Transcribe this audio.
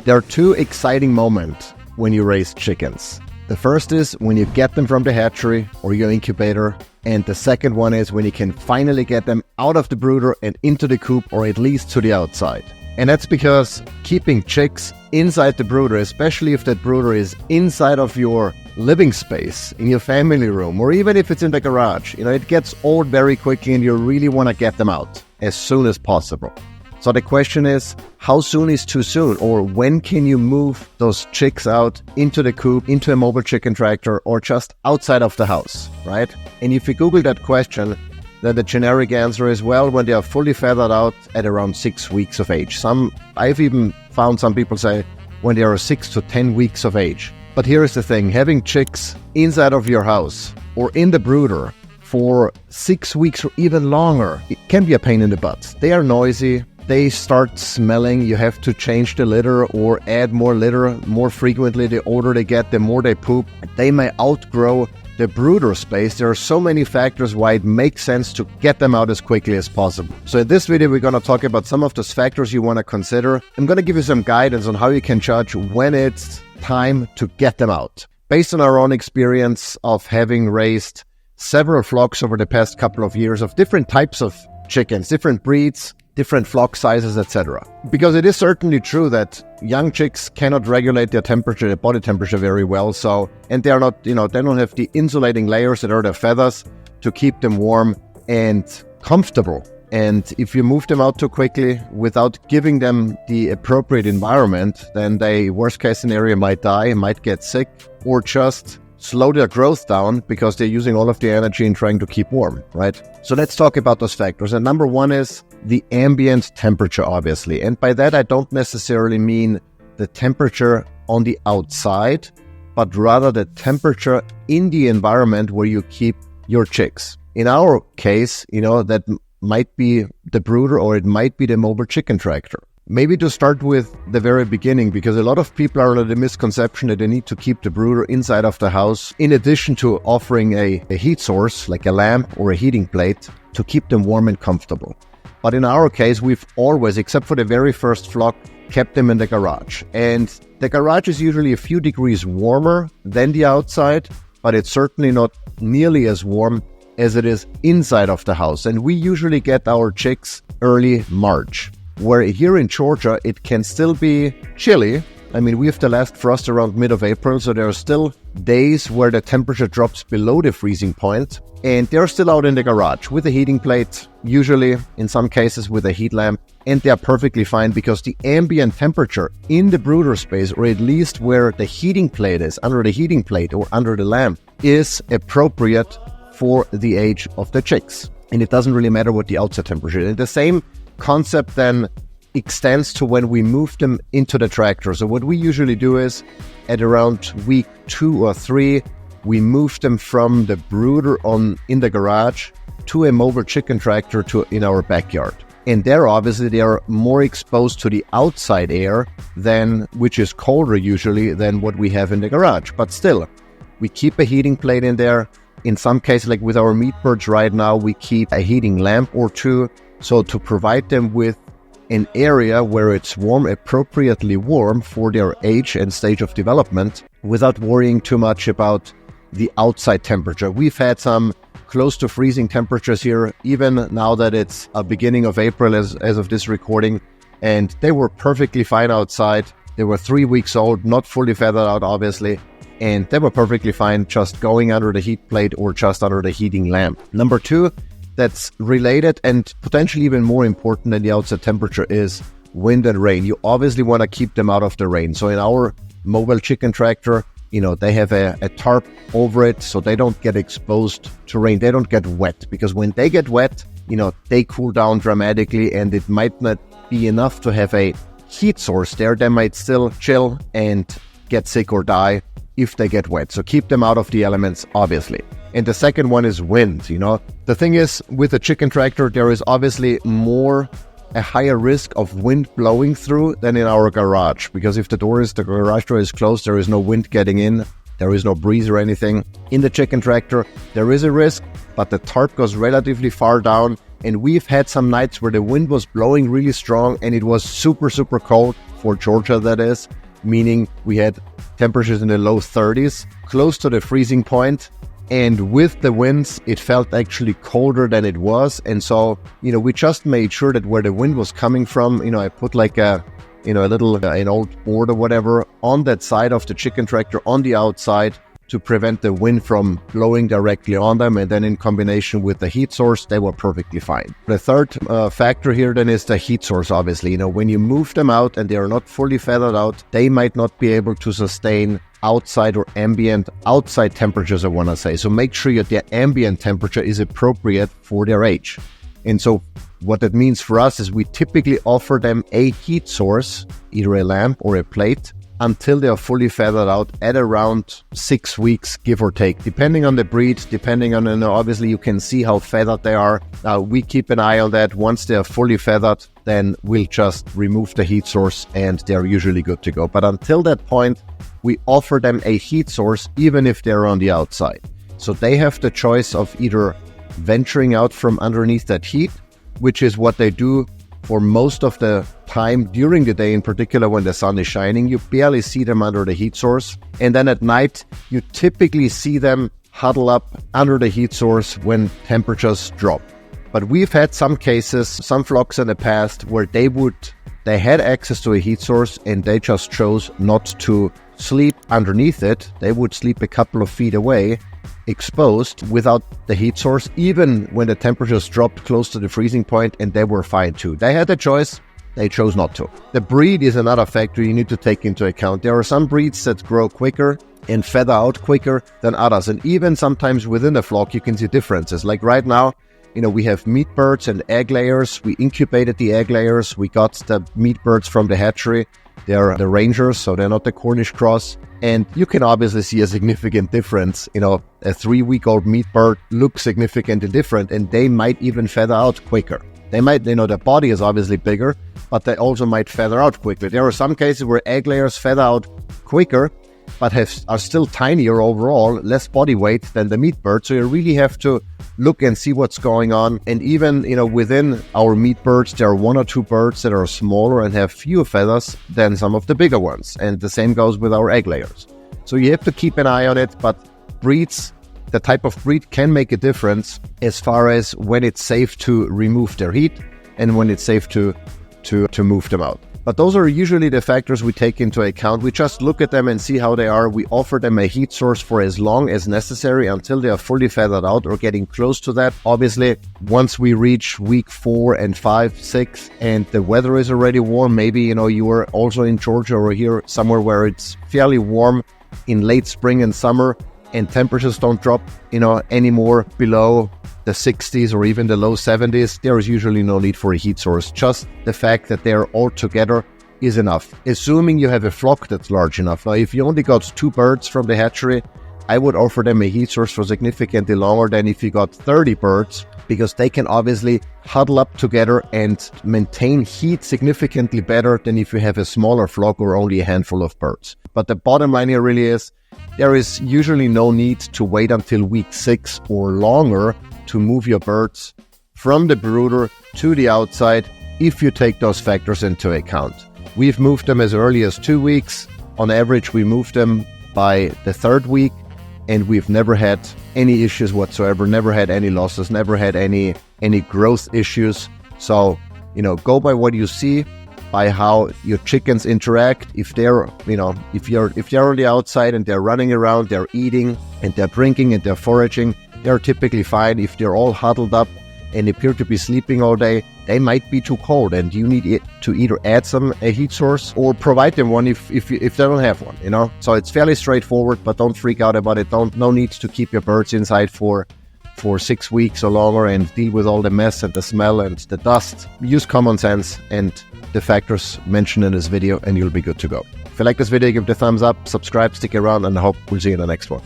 There are two exciting moments when you raise chickens. The first is when you get them from the hatchery or your incubator, and the second one is when you can finally get them out of the brooder and into the coop, or at least to the outside. And that's because keeping chicks inside the brooder, especially if that brooder is inside of your living space, in your family room, or even if it's in the garage, it gets old very quickly and you really want to get them out as soon as possible. So the question is, how soon is too soon? Or when can you move those chicks out into the coop, into a mobile chicken tractor, or just outside of the house, right? And if you Google that question, then the generic answer is, well, when they are fully feathered out at around 6 weeks of age. I've even found some people say when they are 6 to 10 weeks of age. But here is the thing, having chicks inside of your house or in the brooder for 6 weeks or even longer, it can be a pain in the butt. They are noisy. They start smelling, you have to change the litter or add more litter more frequently. The older they get, the more they poop. They may outgrow the brooder space. There are so many factors why it makes sense to get them out as quickly as possible. So in this video, we're going to talk about some of those factors you want to consider. I'm going to give you some guidance on how you can judge when it's time to get them out. Based on our own experience of having raised several flocks over the past couple of years of different types of chickens, different breeds, different flock sizes, etc. Because it is certainly true that young chicks cannot regulate their temperature, their body temperature very well. And they are not, they don't have the insulating layers that are their feathers to keep them warm and comfortable. And if you move them out too quickly without giving them the appropriate environment, then they, worst case scenario, might die, might get sick, or just slow their growth down because they're using all of the energy in trying to keep warm, right? So let's talk about those factors. And number one is the ambient temperature, obviously. And by that, I don't necessarily mean the temperature on the outside, but rather the temperature in the environment where you keep your chicks. In our case, that might be the brooder or it might be the mobile chicken tractor. Maybe to start with the very beginning, because a lot of people are under the misconception that they need to keep the brooder inside of the house, in addition to offering a heat source, like a lamp or a heating plate, to keep them warm and comfortable. But in our case, we've always, except for the very first flock, kept them in the garage. And the garage is usually a few degrees warmer than the outside, but it's certainly not nearly as warm as it is inside of the house. And we usually get our chicks early March. Where here in Georgia, it can still be chilly. I mean, we have the last frost around mid of April, so there are still days where the temperature drops below the freezing point, and they're still out in the garage with a heating plate, usually in some cases with a heat lamp, and they are perfectly fine because the ambient temperature in the brooder space, or at least where the heating plate is, under the heating plate or under the lamp, is appropriate for the age of the chicks. And it doesn't really matter what the outside temperature is. And the same concept then extends to when we move them into the tractor. So what we usually do is at around week 2 or 3, we move them from the brooder in the garage to a mobile chicken tractor in our backyard. And there, obviously, they are more exposed to the outside air which is colder usually than what we have in the garage. But still, we keep a heating plate in there. In some cases, like with our meat birds right now, we keep a heating lamp or two. So to provide them with an area where it's warm, appropriately warm for their age and stage of development, without worrying too much about the outside temperature. We've had some close to freezing temperatures here, even now that it's a beginning of April as of this recording, and they were perfectly fine outside. They were 3 weeks old, not fully feathered out, obviously, and they were perfectly fine just going under the heat plate or just under the heating lamp. Number two, that's related and potentially even more important than the outside temperature is wind and rain. You obviously want to keep them out of the rain. So in our mobile chicken tractor, they have a tarp over it so they don't get exposed to rain. They don't get wet, because when they get wet, they cool down dramatically, and it might not be enough to have a heat source there. They might still chill and get sick or die if they get wet. So keep them out of the elements, obviously. And the second one is wind. The thing is, with a chicken tractor, there is obviously a higher risk of wind blowing through than in our garage, because if the garage door is closed, there is no wind getting in, there is no breeze or anything. In the chicken tractor, there is a risk, but the tarp goes relatively far down, And we've had some nights where the wind was blowing really strong and it was super, super cold for Georgia, that is, meaning we had temperatures in the low 30s, close to the freezing point. And with the winds, it felt actually colder than it was. And so, we just made sure that where the wind was coming from, I put like a little, an old board or whatever on that side of the chicken tractor on the outside to prevent the wind from blowing directly on them. And then in combination with the heat source, they were perfectly fine. The third factor here then is the heat source, obviously. When you move them out and they are not fully feathered out, they might not be able to sustain outside or ambient outside temperatures, I want to say. So make sure that their ambient temperature is appropriate for their age. And so what that means for us is we typically offer them a heat source, either a lamp or a plate, until they are fully feathered out at around 6 weeks, give or take, depending on the breed, depending on, obviously you can see how feathered they are. We keep an eye on that. Once they are fully feathered, then we'll just remove the heat source and they're usually good to go. But until that point, we offer them a heat source, even if they're on the outside. So they have the choice of either venturing out from underneath that heat, which is what they do for most of the time during the day, in particular when the sun is shining. You barely see them under the heat source. And then at night, you typically see them huddle up under the heat source when temperatures drop. But we've had some cases, some flocks in the past, where they had access to a heat source and they just chose not to sleep underneath it. They would sleep a couple of feet away, exposed without the heat source, even when the temperatures dropped close to the freezing point, and they were fine too. They had a choice, they chose not to. The breed is another factor you need to take into account. There are some breeds that grow quicker and feather out quicker than others, and even sometimes within a flock you can see differences. Like right now, we have meat birds and egg layers. We incubated the egg layers. We got the meat birds from the hatchery. They're the Rangers, so they're not the Cornish cross. And you can obviously see a significant difference. A 3-week-old meat bird looks significantly different, and they might even feather out quicker. They might, their body is obviously bigger, but they also might feather out quicker. There are some cases where egg layers feather out quicker, but are still tinier overall, less body weight than the meat bird. So you really have to look and see what's going on. And even, within our meat birds, there are 1 or 2 birds that are smaller and have fewer feathers than some of the bigger ones. And the same goes with our egg layers. So you have to keep an eye on it, but breeds, the type of breed can make a difference as far as when it's safe to remove their heat and when it's safe to move them out. But those are usually the factors we take into account. We just look at them and see how they are. We offer them a heat source for as long as necessary until they are fully feathered out or getting close to that. Obviously, once we reach week 4 and 5, 6, and the weather is already warm, maybe, you are also in Georgia or here somewhere where it's fairly warm in late spring and summer, and temperatures don't drop, anymore below the 60s or even the low 70s, there is usually no need for a heat source. Just the fact that they're all together is enough, assuming you have a flock that's large enough. Now, if you only got 2 birds from the hatchery, I would offer them a heat source for significantly longer than if you got 30 birds, because they can obviously huddle up together and maintain heat significantly better than if you have a smaller flock or only a handful of birds. But the bottom line here really is, there is usually no need to wait until week 6 or longer to move your birds from the brooder to the outside if you take those factors into account. We've moved them as early as 2 weeks. On average, we moved them by the 3rd week, and we've never had any issues whatsoever, never had any losses, never had any growth issues. So, go by what you see, by how your chickens interact. If they're, if they're on the outside and they're running around, they're eating and they're drinking and they're foraging, they're typically fine. If they're all huddled up and appear to be sleeping all day, they might be too cold, and you need to either add a heat source or provide them one if they don't have one. So it's fairly straightforward, but don't freak out about it. No need to keep your birds inside for 6 weeks or longer and deal with all the mess and the smell and the dust. Use common sense and the factors mentioned in this video, and you'll be good to go. If you like this video, give it a thumbs up, subscribe, stick around, and I hope we'll see you in the next one.